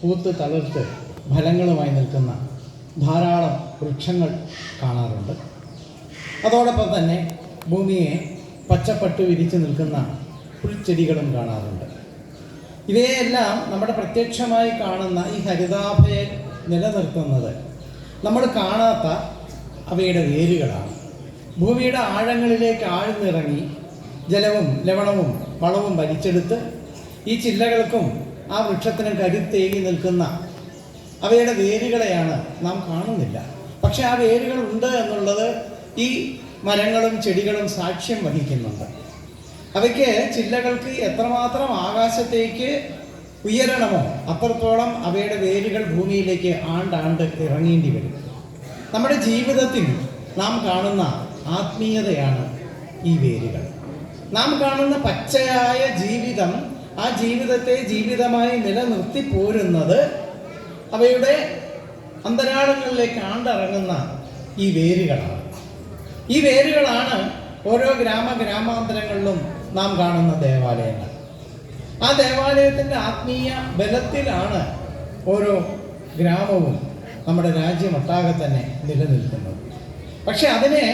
പൂത്ത് തളിർത്ത് ഫലങ്ങളുമായി നിൽക്കുന്ന ധാരാളം വൃക്ഷങ്ങൾ കാണാറുണ്ട്. അതോടൊപ്പം തന്നെ ഭൂമിയെ പച്ചപ്പട്ടു വിരിച്ച് നിൽക്കുന്ന പുൽച്ചെടികളും കാണാറുണ്ട്. ഇവയെല്ലാം നമ്മുടെ പ്രത്യക്ഷമായി കാണുന്ന ഈ ഹരിതാഭയെ നിലനിർത്തുന്നത് നമ്മൾ കാണാത്ത അവയുടെ വേരുകളാണ്. ഭൂമിയുടെ ആഴങ്ങളിലേക്ക് ആഴ്ന്നിറങ്ങി ജലവും ലവണവും വളവും വലിച്ചെടുത്ത് ഈ ചില്ലകൾക്കും ആ വൃക്ഷത്തിനും കരുത്തേകി നിൽക്കുന്ന അവയുടെ വേരുകളെയാണ് നാം കാണുന്നില്ല. പക്ഷെ ആ വേരുകൾ ഉണ്ട് എന്നുള്ളത് ഈ മരങ്ങളും ചെടികളും സാക്ഷ്യം വഹിക്കുന്നുണ്ട്. അവയ്ക്ക് ചില്ലകൾക്ക് എത്രമാത്രം ആകാശത്തേക്ക് ഉയരണമോ അത്രത്തോളം അവയുടെ വേരുകൾ ഭൂമിയിലേക്ക് ആണ്ടാണ്ട് ഇറങ്ങേണ്ടി വരും. നമ്മുടെ ജീവിതത്തിൽ നാം കാണുന്ന ആത്മീയതയാണ് ഈ വേരുകൾ. നാം കാണുന്ന പച്ചയായ ജീവിതം, ആ ജീവിതത്തെ ജീവിതമായി നിലനിർത്തി പോരുന്നത് അവയുടെ അന്തരാളങ്ങളിലേക്ക് ആണ്ടിറങ്ങുന്ന ഈ വേരുകളാണ്. ഈ വേരുകളാണ് ഓരോ ഗ്രാമാന്തരങ്ങളിലും നാം കാണുന്ന ദേവാലയങ്ങൾ. ആ ദേവാലയത്തിൻ്റെ ആത്മീയ ബലത്തിലാണ് ഓരോ ഗ്രാമവും നമ്മുടെ രാജ്യമൊട്ടാകെ തന്നെ നിലനിൽക്കുന്നത്. പക്ഷെ അതിനെ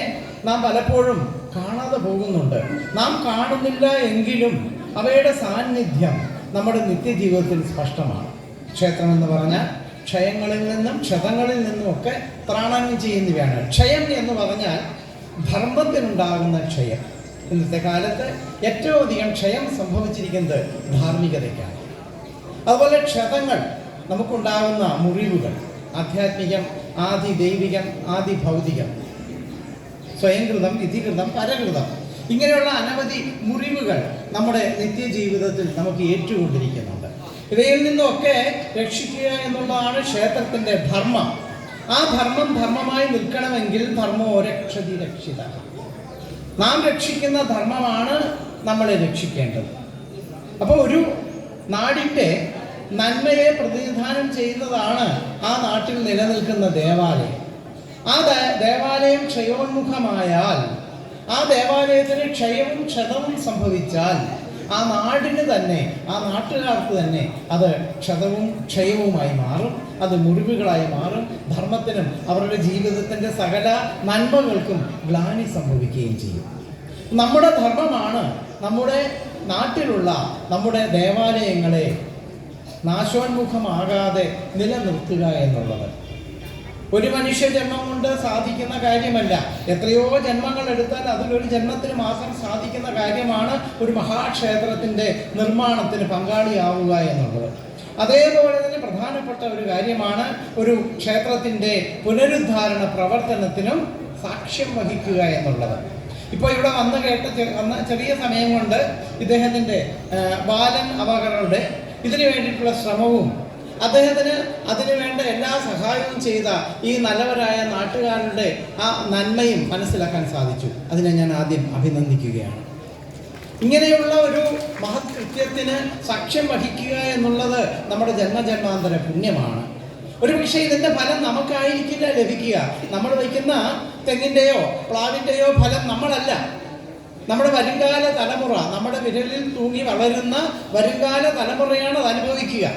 നാം പലപ്പോഴും കാണാതെ പോകുന്നുണ്ട്. നാം കാണുന്നില്ല എങ്കിലും അവയുടെ സാന്നിധ്യം നമ്മുടെ നിത്യജീവിതത്തിൽ സ്പഷ്ടമാണ്. ക്ഷേത്രം എന്ന് പറഞ്ഞാൽ ക്ഷയങ്ങളിൽ നിന്നും ക്ഷതങ്ങളിൽ നിന്നുമൊക്കെ ത്രാണനം ചെയ്യുന്നവയാണ്. ക്ഷയം എന്ന് പറഞ്ഞാൽ ധർമ്മത്തിനുണ്ടാകുന്ന ക്ഷയം. ഇന്നത്തെ കാലത്ത് ഏറ്റവും അധികം ക്ഷയം സംഭവിച്ചിരിക്കുന്നത് ധാർമ്മികതയ്ക്കാണ്. അതുപോലെ ക്ഷതങ്ങൾ, നമുക്കുണ്ടാകുന്ന മുറിവുകൾ, ആധ്യാത്മികം, ആദി ദൈവികം, ആദി ഭൗതികം, സ്വയംകൃതം, വിധികൃതം, പരകൃതം, ഇങ്ങനെയുള്ള അനവധി മുറിവുകൾ നമ്മുടെ നിത്യജീവിതത്തിൽ നമുക്ക് ഏറ്റുകൊണ്ടിരിക്കുന്നുണ്ട്. ഇവയിൽ നിന്നൊക്കെ രക്ഷിക്കുക എന്നുള്ളതാണ് ക്ഷേത്രത്തിൻ്റെ ധർമ്മം. ആ ധർമ്മം ധർമ്മമായി നിൽക്കണമെങ്കിൽ ധർമ്മോ രക്ഷതി രക്ഷിത. നാം രക്ഷിക്കുന്ന ധർമ്മമാണ് നമ്മളെ രക്ഷിക്കേണ്ടത്. അപ്പോൾ ഒരു നാടിൻ്റെ നന്മയെ പ്രതിനിധാനം ചെയ്യുന്നതാണ് ആ നാട്ടിൽ നിലനിൽക്കുന്ന ദേവാലയം. ആ ദേവാലയം ക്ഷയോന്മുഖമായാൽ, ആ ദേവാലയത്തിന് ക്ഷയവും ക്ഷതവും സംഭവിച്ചാൽ ആ നാടിന് തന്നെ, ആ നാട്ടുകാർക്ക് തന്നെ അത് ക്ഷതവും ക്ഷയവുമായി മാറും. അത് മുറിവുകളായി മാറും. ധർമ്മത്തിനും അവരുടെ ജീവിതത്തിൻ്റെ സകല നന്മകൾക്കും ഗ്ലാനി സംഭവിക്കുകയും ചെയ്യും. നമ്മുടെ ധർമ്മമാണ് നമ്മുടെ നാട്ടിലുള്ള നമ്മുടെ ദേവാലയങ്ങളെ നാശോന്മുഖമാകാതെ നിലനിർത്തുക എന്നുള്ളത് ഒരു മനുഷ്യ ജന്മം കൊണ്ട് സാധിക്കുന്ന കാര്യമല്ല. എത്രയോ ജന്മങ്ങൾ എടുത്താൽ അതിലൊരു ജന്മത്തിന് മാത്രം സാധിക്കുന്ന കാര്യമാണ് ഒരു മഹാക്ഷേത്രത്തിൻ്റെ നിർമ്മാണത്തിന് പങ്കാളിയാവുക എന്നുള്ളത്. അതേപോലെ തന്നെ പ്രധാനപ്പെട്ട ഒരു കാര്യമാണ് ഒരു ക്ഷേത്രത്തിൻ്റെ പുനരുദ്ധാരണ പ്രവർത്തനത്തിനും സാക്ഷ്യം വഹിക്കുക എന്നുള്ളത്. ഇപ്പോൾ ഇവിടെ വന്ന ചെറിയ സമയം കൊണ്ട് ഇദ്ദേഹത്തിൻ്റെ ബാലൻ അവകളുടെ ഇതിനു വേണ്ടിയിട്ടുള്ള ശ്രമവും അദ്ദേഹത്തിന് അതിനു വേണ്ട എല്ലാ സഹായവും ചെയ്ത ഈ നല്ലവരായ നാട്ടുകാരുടെ ആ നന്മയും മനസ്സിലാക്കാൻ സാധിച്ചു. അതിനെ ഞാൻ ആദ്യം അഭിനന്ദിക്കുകയാണ്. ഇങ്ങനെയുള്ള ഒരു മഹത് കൃത്യത്തിന് സാക്ഷ്യം വഹിക്കുക എന്നുള്ളത് നമ്മുടെ ജന്മജന്മാന്തര പുണ്യമാണ്. ഒരു പക്ഷേ ഇതിൻ്റെ ഫലം നമുക്കായിരിക്കില്ല ലഭിക്കുക. നമ്മൾ വയ്ക്കുന്ന തെങ്ങിൻ്റെയോ പ്ലാവിൻ്റെയോ ഫലം നമ്മളല്ല, നമ്മുടെ വരുംകാല തലമുറ, നമ്മുടെ വിരലിൽ തൂങ്ങി വളരുന്ന വരുംകാല തലമുറയാണ് അത് അനുഭവിക്കുക.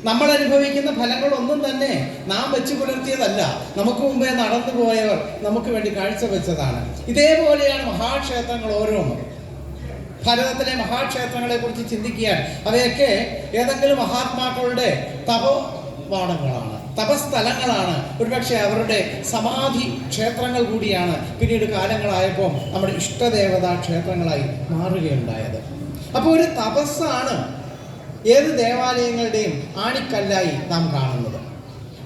നമ്മൾ അനുഭവിക്കുന്ന ഫലങ്ങളൊന്നും തന്നെ നാം വെച്ച് പുലർത്തിയതല്ല. നമുക്ക് മുമ്പേ നടന്നു പോയവർ നമുക്ക് വേണ്ടി കാഴ്ചവെച്ചതാണ്. ഇതേപോലെയാണ് മഹാക്ഷേത്രങ്ങൾ ഓരോന്നും. ഭാരതത്തിലെ മഹാക്ഷേത്രങ്ങളെ കുറിച്ച് ചിന്തിക്കാൻ അവയൊക്കെ ഏതെങ്കിലും മഹാത്മാക്കളുടെ തപോവാടങ്ങളാണ്, തപസ്ഥലങ്ങളാണ്. ഒരുപക്ഷെ അവരുടെ സമാധി ക്ഷേത്രങ്ങൾ കൂടിയാണ് പിന്നീട് കാലങ്ങളായപ്പോൾ നമ്മുടെ ഇഷ്ടദേവതാ ക്ഷേത്രങ്ങളായി മാറുകയുണ്ടായത്. അപ്പോൾ ഒരു തപസ്സാണ് ഏത് ദേവാലയങ്ങളുടെയും ആണിക്കല്ലായി നാം കാണുന്നത്.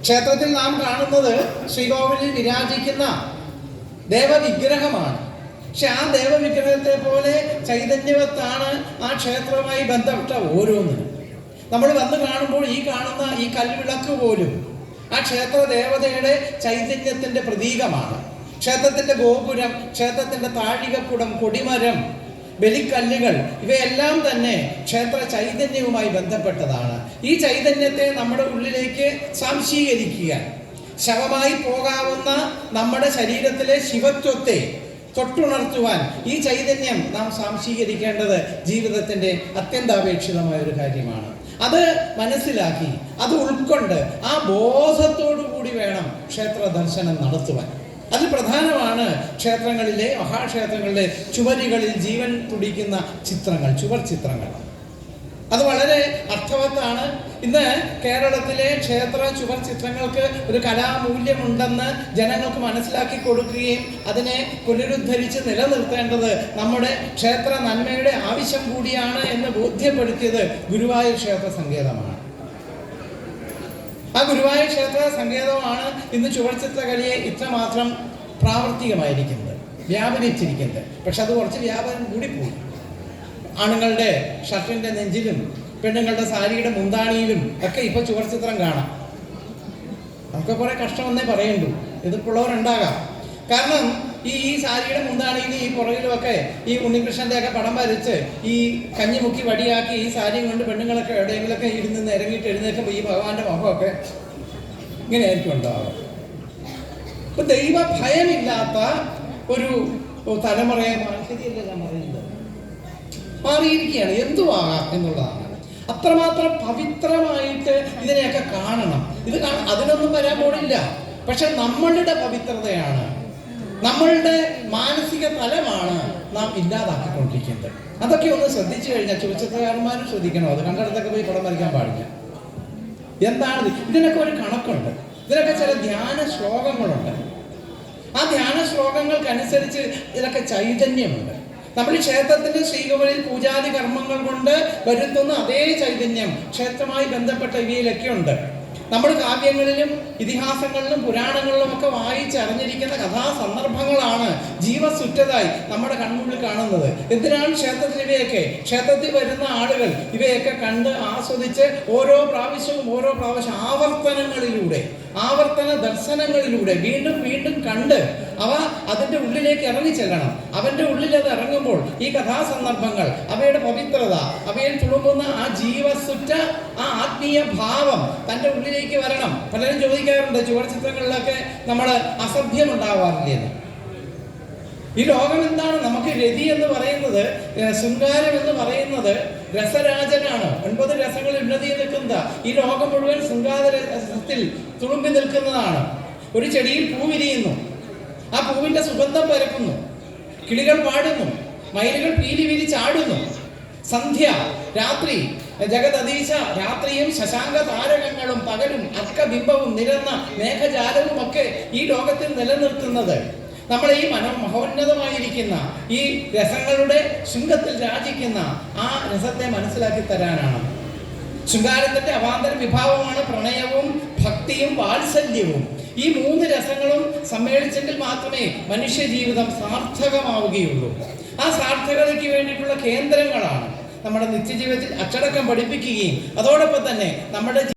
ക്ഷേത്രത്തിൽ നാം കാണുന്നത് ശ്രീകോവിലിൽ വിരാജിക്കുന്ന ദേവവിഗ്രഹമാണ്. പക്ഷെ ആ ദേവവിഗ്രഹത്തെ പോലെ ചൈതന്യവത്താണ് ആ ക്ഷേത്രവുമായി ബന്ധപ്പെട്ട ഓരോന്നിനും. നമ്മൾ വന്ന് കാണുമ്പോൾ ഈ കാണുന്ന ഈ കൽവിളക്ക് പോലും ആ ക്ഷേത്ര ദേവതയുടെ ചൈതന്യത്തിൻ്റെ പ്രതീകമാണ്. ക്ഷേത്രത്തിൻ്റെ ഗോപുരം, ക്ഷേത്രത്തിൻ്റെ താഴികക്കുടം, കൊടിമരം, ബലിക്കല്ലുകൾ, ഇവയെല്ലാം തന്നെ ക്ഷേത്ര ചൈതന്യവുമായി ബന്ധപ്പെട്ടതാണ്. ഈ ചൈതന്യത്തെ നമ്മുടെ ഉള്ളിലേക്ക് സ്വാംശീകരിക്കുക, ശവമായി പോകാവുന്ന നമ്മുടെ ശരീരത്തിലെ ശിവത്വത്തെ തൊട്ടുണർത്തുവാൻ ഈ ചൈതന്യം നാം സ്വാംശീകരിക്കേണ്ടത് ജീവിതത്തിൻ്റെ അത്യന്താപേക്ഷിതമായ ഒരു കാര്യമാണ്. അത് മനസ്സിലാക്കി, അത് ഉൾക്കൊണ്ട് ആ ബോധത്തോടു കൂടി വേണം ക്ഷേത്ര ദർശനം നടത്തുവാൻ. അതിൽ പ്രധാനമാണ് ക്ഷേത്രങ്ങളിലെ, മഹാക്ഷേത്രങ്ങളിലെ ചുവരുകളിൽ ജീവൻ തുടിക്കുന്ന ചിത്രങ്ങൾ, ചുവർ ചിത്രങ്ങൾ. അത് വളരെ അർത്ഥവത്താണ്. ഇന്ന് കേരളത്തിലെ ക്ഷേത്ര ചുവർ ചിത്രങ്ങൾക്ക് ഒരു കലാമൂല്യമുണ്ടെന്ന് ജനങ്ങൾക്ക് മനസ്സിലാക്കി കൊടുക്കുകയും അതിനെ പുനരുദ്ധരിച്ച് നിലനിർത്തേണ്ടത് നമ്മുടെ ക്ഷേത്ര നന്മയുടെ ആവശ്യം കൂടിയാണ് എന്ന് ബോധ്യപ്പെടുത്തിയത് ഗുരുവായൂർ ക്ഷേത്ര സങ്കേതമാണ്. ആ ഗുരുവായൂർ ക്ഷേത്ര സങ്കേതമാണ് ഇന്ന് ചുവർച്ചിത്രകലയെ ഇത്രമാത്രം പ്രാവർത്തികമായിരിക്കുന്നത്, വ്യാപരിച്ചിരിക്കുന്നത്. പക്ഷെ അത് കുറച്ച് വ്യാപനം കൂടിപ്പോയി. ആണുങ്ങളുടെ ഷർട്ടിൻ്റെ നെഞ്ചിലും പെണ്ണുങ്ങളുടെ സാരിയുടെ മുന്താണിയിലും ഒക്കെ ഇപ്പോൾ ചുവർച്ചിത്രം കാണാം. നമുക്ക് കുറേ കഷ്ടമെന്നേ പറയുള്ളൂ, എതിർപ്പുള്ളവരുണ്ടാകാം. കാരണം ഈ സാരിയുടെ മുന്താണിയിൽ ഈ പുറകിലുമൊക്കെ ഈ ഉണ്ണികൃഷ്ണൻ്റെ ഒക്കെ പടം വരച്ച് ഈ കഞ്ഞിമുക്കി വടിയാക്കി ഈ സാരിയും കൊണ്ട് പെണ്ണുങ്ങളൊക്കെ എവിടെയെങ്കിലൊക്കെ ഇരുന്ന് ഇറങ്ങിയിട്ട് എഴുന്നേൽക്കുമ്പോൾ ഈ ഭഗവാന്റെ മുഖമൊക്കെ ഇങ്ങനെയായിരിക്കും ഉണ്ടാവുക. ഇപ്പൊ ദൈവ ഭയമില്ലാത്ത ഒരു തലമുറയെ ശരിയല്ല ഞാൻ പറയുന്നത്, മാറിയിരിക്കുകയാണ്. എന്തുവാകാം എന്നുള്ളതാണ്. അത്രമാത്രം പവിത്രമായിട്ട് ഇതിനെയൊക്കെ കാണണം. ഇത് അതിനൊന്നും വരാൻ പോണില്ല. പക്ഷെ നമ്മളുടെ പവിത്രതയാണ്, നമ്മളുടെ മാനസിക തലമാണ് നാം ഇല്ലാതാക്കിക്കൊണ്ടിരിക്കുന്നത്. അതൊക്കെ ഒന്ന് ശ്രദ്ധിച്ചു കഴിഞ്ഞാൽ ചുവച്ചിത്രകാരന്മാരും ശ്രദ്ധിക്കണം. അത് കണ്ടിടത്തൊക്കെ പോയി പടം വരയ്ക്കാൻ പാടില്ല. എന്താണ് ഇതിനൊക്കെ ഒരു കണക്കുണ്ട്. ഇതിനൊക്കെ ചില ധ്യാന ശ്ലോകങ്ങളുണ്ട്. ആ ധ്യാന ശ്ലോകങ്ങൾക്കനുസരിച്ച് ഇതിലൊക്കെ ചൈതന്യമുണ്ട്. നമ്മൾ ഈ ക്ഷേത്രത്തിന്റെ ശ്രീകോവിലിൽ പൂജാതി കർമ്മങ്ങൾ കൊണ്ട് വരുത്തുന്ന അതേ ചൈതന്യം ക്ഷേത്രവുമായി ബന്ധപ്പെട്ട ഇവയിലൊക്കെ ഉണ്ട്. നമ്മൾ കാവ്യങ്ങളിലും ഇതിഹാസങ്ങളിലും പുരാണങ്ങളിലും ഒക്കെ വായിച്ചറിഞ്ഞിരിക്കുന്ന കഥാസന്ദർഭങ്ങളാണ് ജീവസുറ്റതായി നമ്മുടെ കൺമുമ്പിൽ കാണുന്നത്. എന്തിനാണ് ക്ഷേത്രത്തിൽ ഇവയൊക്കെ? ക്ഷേത്രത്തിൽ വരുന്ന ആളുകൾ ഇവയൊക്കെ കണ്ട് ആസ്വദിച്ച് ഓരോ പ്രാവശ്യം ആവർത്തനങ്ങളിലൂടെ, ആവർത്തന ദർശനങ്ങളിലൂടെ വീണ്ടും വീണ്ടും കണ്ട് അവ അതിൻ്റെ ഉള്ളിലേക്ക് ഇറങ്ങിച്ചെല്ലണം. അവൻ്റെ ഉള്ളിൽ അത് ഇറങ്ങുമ്പോൾ ഈ കഥാസന്ദർഭങ്ങൾ, അവയുടെ പവിത്രത, അവയിൽ തുളുമ്പുന്ന ആ ജീവസുറ്റ ആ ആത്മീയ ഭാവം തൻ്റെ ഉള്ളിലേക്ക് വരണം. പലരും ചോദിക്കാറുണ്ട്, ചുവർച്ചിത്രങ്ങളിലൊക്കെ നമ്മൾ അസഭ്യമുണ്ടാവാറില്ലെന്ന്. ഈ ലോകം എന്താണ്? നമുക്ക് രതി എന്ന് പറയുന്നത്, ശൃംഗാരം എന്ന് പറയുന്നത് രസരാജനാണ്. 9 രസങ്ങളിൽ ഉന്നതി നിൽക്കുന്ന ഈ ലോകം മുഴുവൻ ശൃംഗാരത്തിൽ തുളുമ്പി നിൽക്കുന്നതാണ്. ഒരു ചെടിയിൽ പൂ വിരിയുന്നു, ആ പൂവിന്റെ സുഗന്ധം പരക്കുന്നു, കിളികൾ പാടുന്നു, മയിലുകൾ പീലി വിരിച്ചാടുന്നു. സന്ധ്യ, രാത്രി, ജഗതീശ, രാത്രിയും ശശാങ്ക താരകങ്ങളും പകലും അർക്കബിംബവും നിരന്ന മേഘജാലവും ഒക്കെ ഈ ലോകത്തിൽ നിലനിർത്തുന്നത് നമ്മളെ ഈ മഹോന്നതമായിരിക്കുന്ന ഈ രസങ്ങളുടെ ശൃംഗത്തിൽ രാജിക്കുന്ന ആ രസത്തെ മനസ്സിലാക്കി തരാനാണ്. ശൃംഗാരത്തിന്റെ അവാന്തര വിഭാവമാണ് പ്രണയവും ഭക്തിയും വാത്സല്യവും. ഈ 3 രസങ്ങളും സമ്മേളിച്ചെങ്കിൽ മാത്രമേ മനുഷ്യ ജീവിതം സാർത്ഥകമാവുകയുള്ളൂ. ആ സാർത്ഥകതയ്ക്ക് വേണ്ടിയിട്ടുള്ള കേന്ദ്രങ്ങളാണ് നമ്മുടെ നിത്യജീവിതത്തിൽ അച്ചടക്കം പഠിപ്പിക്കുകയും അതോടൊപ്പം തന്നെ നമ്മുടെ